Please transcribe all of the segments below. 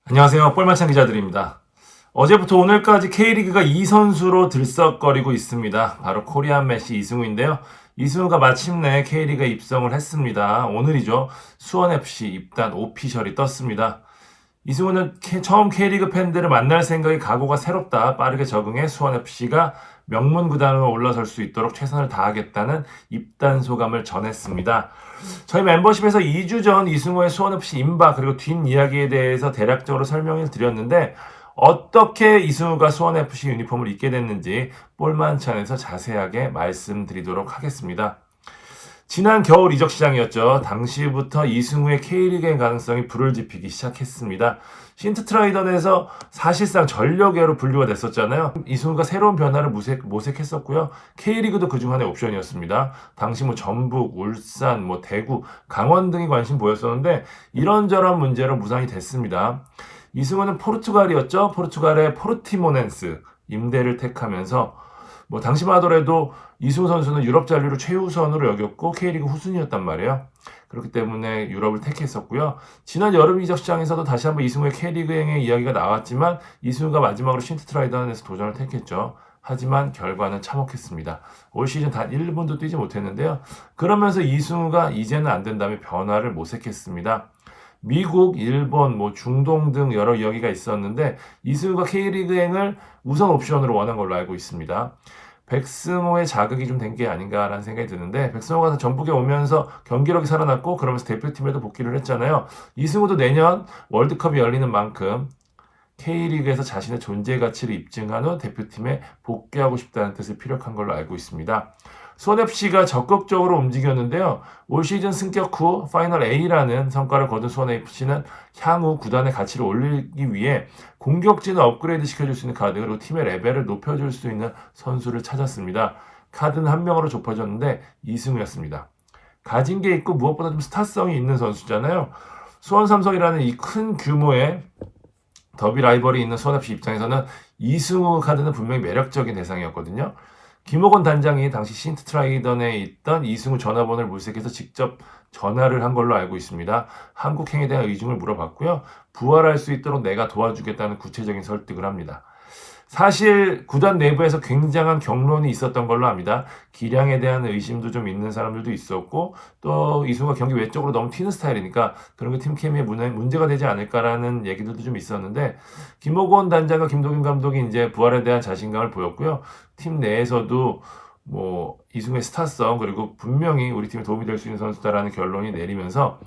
안녕하세요. 볼만찬 기자들입니다. 어제부터 오늘까지 K리그가 2선수로 들썩거리고 있습니다. 바로 코리안 메시 이승우인데요. 이승우가 마침내 K리그에 입성을 했습니다. 오늘이죠. 수원FC 입단 오피셜이 떴습니다. 이승우는 처음 K리그 팬들을 만날 생각이 각오가 새롭다. 빠르게 적응해 수원FC가 명문 구단으로 올라설 수 있도록 최선을 다하겠다는 입단 소감을 전했습니다. 저희 멤버십에서 2주 전 이승우의 수원FC 임박 그리고 뒷이야기에 대해서 대략적으로 설명을 드렸는데 어떻게 이승우가 수원FC 유니폼을 입게 됐는지 볼만찬에서 자세하게 말씀드리도록 하겠습니다. 지난 겨울 이적 시장이었죠. 당시부터 이승우의 K리그의 가능성이 불을 지피기 시작했습니다. 신트트라이던에서 사실상 전력외로 분류가 됐었잖아요. 이승우가 새로운 변화를 모색했었고요. K리그도 그중 하나의 옵션이었습니다. 당시 전북, 울산, 대구, 강원 등이 관심 보였었는데 이런저런 문제로 무산이 됐습니다. 이승우는 포르투갈이었죠. 포르투갈의 포르티모넨스 임대를 택하면서 당시만 하더라도 이승우 선수는 유럽 잔류를 최우선으로 여겼고 K리그 후순위였단 말이에요. 그렇기 때문에 유럽을 택했었고요. 지난 여름 이적 시장에서도 다시 한번 이승우의 K리그행의 이야기가 나왔지만 이승우가 마지막으로 신트트라이던에서 도전을 택했죠. 하지만 결과는 참혹했습니다. 올 시즌 단 1분도 뛰지 못했는데요. 그러면서 이승우가 이제는 안 된다며 변화를 모색했습니다. 미국, 일본, 중동 등 여러 이야기가 있었는데 이승우가 K리그행을 우선 옵션으로 원한 걸로 알고 있습니다. 백승호의 자극이 좀 된 게 아닌가라는 생각이 드는데 백승호가 전북에 오면서 경기력이 살아났고 그러면서 대표팀에도 복귀를 했잖아요. 이승우도 내년 월드컵이 열리는 만큼 K리그에서 자신의 존재 가치를 입증한 후 대표팀에 복귀하고 싶다는 뜻을 피력한 걸로 알고 있습니다. 수원FC가 적극적으로 움직였는데요. 올 시즌 승격 후 파이널 A라는 성과를 거둔 수원FC는 향후 구단의 가치를 올리기 위해 공격진을 업그레이드 시켜줄 수 있는 카드 그리고 팀의 레벨을 높여줄 수 있는 선수를 찾았습니다. 카드는 한 명으로 좁혀졌는데 이승우였습니다. 가진 게 있고 무엇보다 좀 스타성이 있는 선수잖아요. 수원삼성이라는 이 큰 규모의 더비 라이벌이 있는 수원FC 입장에서는 이승우 카드는 분명히 매력적인 대상이었거든요. 김호건 단장이 당시 신트트라이던에 있던 이승우 전화번호를 물색해서 직접 전화를 한 걸로 알고 있습니다. 한국행에 대한 의중을 물어봤고요. 부활할 수 있도록 내가 도와주겠다는 구체적인 설득을 합니다. 사실 구단 내부에서 굉장한 격론이 있었던 걸로 압니다. 기량에 대한 의심도 좀 있는 사람들도 있었고 또 이승우가 경기 외적으로 너무 튀는 스타일이니까 그런 게 팀 케미에 문제가 되지 않을까라는 얘기들도 좀 있었는데 김호곤 단장과 김도균 감독이 이제 부활에 대한 자신감을 보였고요. 팀 내에서도 이승우의 스타성 그리고 분명히 우리 팀에 도움이 될 수 있는 선수다라는 결론이 내리면서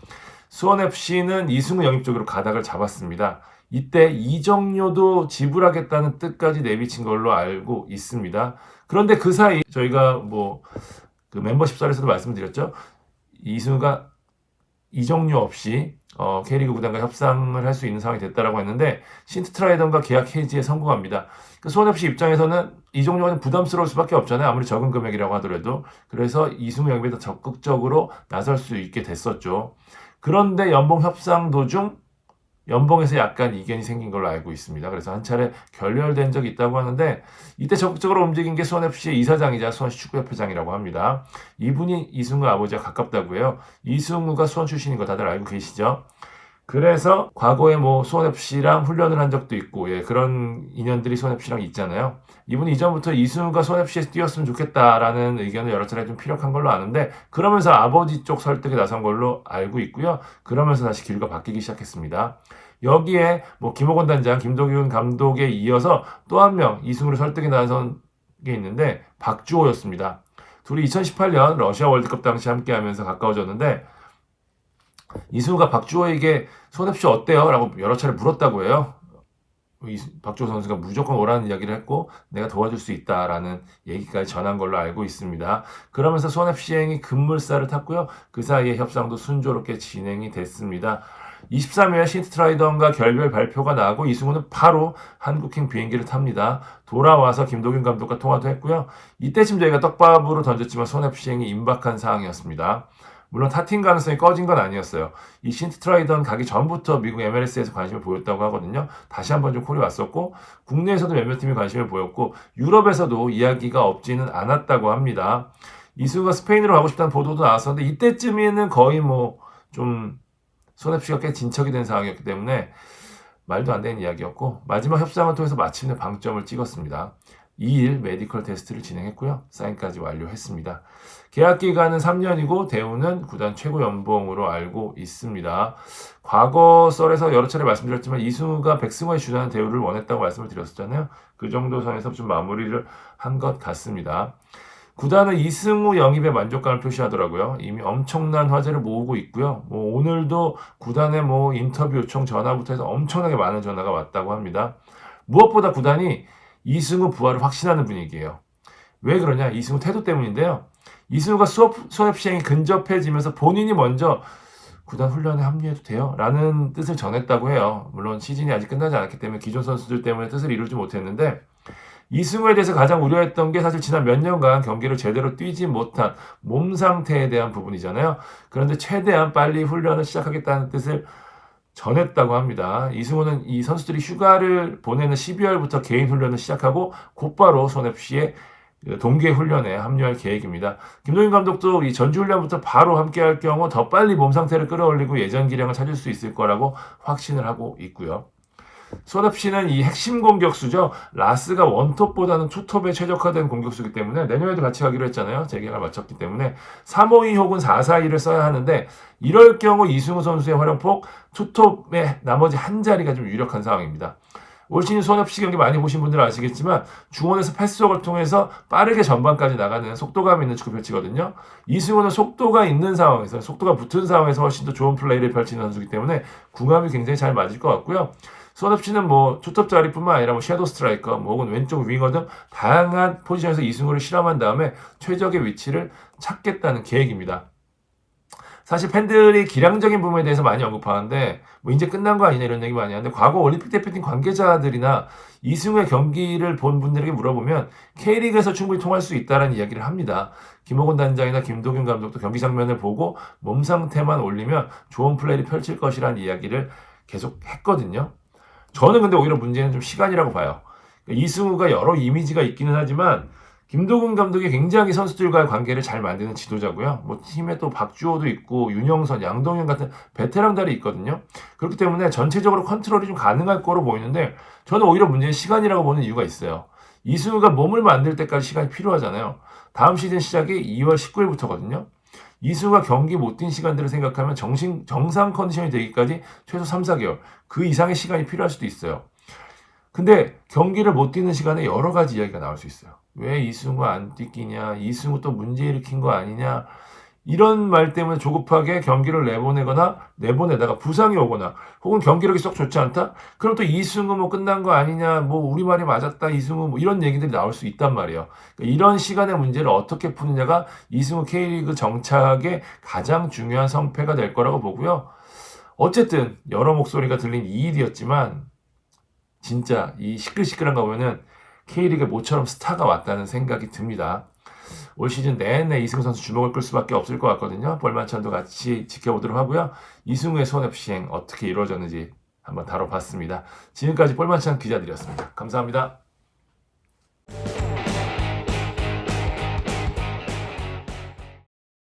수원FC는 이승우 영입 쪽으로 가닥을 잡았습니다. 이때 이정료도 지불하겠다는 뜻까지 내비친 걸로 알고 있습니다. 그런데 그 사이 저희가 그 멤버십 썰에서도 말씀드렸죠. 이승우가 이정료 없이 K리그 구단과 협상을 할 수 있는 상황이 됐다라고 했는데 신트트라이던과 계약 해지에 성공합니다. 수원FC 입장에서는 이정료가 부담스러울 수밖에 없잖아요. 아무리 적은 금액이라고 하더라도. 그래서 이승우 영입에 더 적극적으로 나설 수 있게 됐었죠. 그런데 연봉 협상 도중 연봉에서 약간 이견이 생긴 걸로 알고 있습니다. 그래서 한 차례 결렬된 적이 있다고 하는데 이때 적극적으로 움직인 게 수원FC의 이사장이자 수원시 축구협회장이라고 합니다. 이분이 이승우 아버지와 가깝다고 해요. 이승우가 수원 출신인 거 다들 알고 계시죠? 그래서 과거에 수원FC랑 훈련을 한 적도 있고 그런 인연들이 수원FC랑 있잖아요. 이분이 이전부터 이승우가 수원FC에서 뛰었으면 좋겠다라는 의견을 여러 차례 좀 피력한 걸로 아는데 그러면서 아버지 쪽 설득에 나선 걸로 알고 있고요. 그러면서 다시 길가 바뀌기 시작했습니다. 여기에 김호건 단장, 김도균 감독에 이어서 또 한 명 이승우를 설득에 나선 게 있는데 박주호였습니다. 둘이 2018년 러시아 월드컵 당시 함께하면서 가까워졌는데 이승우가 박주호에게 수원FC 어때요? 라고 여러 차례 물었다고 해요. 박주호 선수가 무조건 오라는 이야기를 했고 내가 도와줄 수 있다라는 얘기까지 전한 걸로 알고 있습니다. 그러면서 수원FC행이 급물살을 탔고요. 그 사이에 협상도 순조롭게 진행이 됐습니다. 23일 신트트라이던과 결별 발표가 나고 이승우는 바로 한국행 비행기를 탑니다. 돌아와서 김도균 감독과 통화도 했고요. 이때쯤 저희가 떡밥으로 던졌지만 수원FC행이 임박한 상황이었습니다. 물론 타팀 가능성이 꺼진 건 아니었어요. 이 신트트라이던 가기 전부터 미국 MLS에서 관심을 보였다고 하거든요. 다시 한번 좀 콜이 왔었고 국내에서도 몇몇 팀이 관심을 보였고 유럽에서도 이야기가 없지는 않았다고 합니다. 이승우가 스페인으로 가고 싶다는 보도도 나왔었는데 이때쯤에는 거의 좀 손FC가 꽤 진척이 된 상황이었기 때문에 말도 안 되는 이야기였고 마지막 협상을 통해서 마침내 방점을 찍었습니다. 2일 메디컬 테스트를 진행했고요. 사인까지 완료했습니다. 계약 기간은 3년이고 대우는 구단 최고 연봉으로 알고 있습니다. 과거 썰에서 여러 차례 말씀드렸지만 이승우가 백승호에 준하는 대우를 원했다고 말씀을 드렸었잖아요. 그 정도 선에서 좀 마무리를 한 것 같습니다. 구단은 이승우 영입에 만족감을 표시하더라고요. 이미 엄청난 화제를 모으고 있고요. 오늘도 구단의 인터뷰 요청 전화부터 해서 엄청나게 많은 전화가 왔다고 합니다. 무엇보다 구단이 이승우 부활을 확신하는 분위기예요. 왜 그러냐? 이승우 태도 때문인데요. 이승우가 수업 시행이 근접해지면서 본인이 먼저 구단 훈련에 합류해도 돼요? 라는 뜻을 전했다고 해요. 물론 시즌이 아직 끝나지 않았기 때문에 기존 선수들 때문에 뜻을 이루지 못했는데 이승우에 대해서 가장 우려했던 게 사실 지난 몇 년간 경기를 제대로 뛰지 못한 몸 상태에 대한 부분이잖아요. 그런데 최대한 빨리 훈련을 시작하겠다는 뜻을 전했다고 합니다. 이승우는 이 선수들이 휴가를 보내는 12월부터 개인 훈련을 시작하고 곧바로 손FC의 동계 훈련에 합류할 계획입니다. 김동인 감독도 이 전주 훈련부터 바로 함께할 경우 더 빨리 몸 상태를 끌어올리고 예전 기량을 찾을 수 있을 거라고 확신을 하고 있고요. 손FC는 이 핵심 공격수죠. 라스가 원톱보다는 투톱에 최적화된 공격수이기 때문에 내년에도 같이 가기로 했잖아요. 재계약을 마쳤기 때문에 352 혹은 442를 써야 하는데 이럴 경우 이승우 선수의 활용폭 투톱의 나머지 한 자리가 좀 유력한 상황입니다. 올 시즌 손FC 경기 많이 보신 분들은 아시겠지만 중원에서 패스워크를 통해서 빠르게 전반까지 나가는 속도감 있는 축구 펼치거든요. 이승우는 속도가 있는 상황에서 속도가 붙은 상황에서 훨씬 더 좋은 플레이를 펼치는 선수이기 때문에 궁합이 굉장히 잘 맞을 것 같고요. 손FC는 투톱 자리뿐만 아니라 섀도우 스트라이커 혹은 왼쪽 윙어 등 다양한 포지션에서 이승우를 실험한 다음에 최적의 위치를 찾겠다는 계획입니다. 사실 팬들이 기량적인 부분에 대해서 많이 언급하는데 이제 끝난 거 아니냐 이런 얘기 많이 하는데 과거 올림픽 대표팀 관계자들이나 이승우의 경기를 본 분들에게 물어보면 K리그에서 충분히 통할 수 있다는 이야기를 합니다. 김호곤 단장이나 김도균 감독도 경기 장면을 보고 몸 상태만 올리면 좋은 플레이를 펼칠 것이라는 이야기를 계속 했거든요. 저는 근데 오히려 문제는 좀 시간이라고 봐요. 이승우가 여러 이미지가 있기는 하지만 김도균 감독이 굉장히 선수들과의 관계를 잘 만드는 지도자고요. 팀에 또 박주호도 있고 윤영선, 양동현 같은 베테랑들이 있거든요. 그렇기 때문에 전체적으로 컨트롤이 좀 가능할 거로 보이는데 저는 오히려 문제는 시간이라고 보는 이유가 있어요. 이승우가 몸을 만들 때까지 시간이 필요하잖아요. 다음 시즌 시작이 2월 19일부터거든요. 이승우가 경기 못 뛴 시간들을 생각하면 정상 컨디션이 되기까지 최소 3, 4개월 그 이상의 시간이 필요할 수도 있어요. 근데 경기를 못 뛰는 시간에 여러 가지 이야기가 나올 수 있어요. 왜 이승우가 안 뛰기냐, 이승우 또 문제 일으킨 거 아니냐, 이런 말 때문에 조급하게 경기를 내보내다가 부상이 오거나 혹은 경기력이 썩 좋지 않다? 그럼 또 이승우 끝난 거 아니냐, 우리 말이 맞았다, 이승우 이런 얘기들이 나올 수 있단 말이에요. 그러니까 이런 시간의 문제를 어떻게 푸느냐가 이승우 K리그 정착의 가장 중요한 성패가 될 거라고 보고요. 어쨌든 여러 목소리가 들린 2일이었지만 진짜 이 시끌시끌한 거 보면은 K리그에 모처럼 스타가 왔다는 생각이 듭니다. 올 시즌 내내 이승우 선수 주목을 끌 수밖에 없을 것 같거든요. 볼만찬도 같이 지켜보도록 하고요. 이승우의 손FC 어떻게 이루어졌는지 한번 다뤄봤습니다. 지금까지 볼만찬 기자들이었습니다. 감사합니다.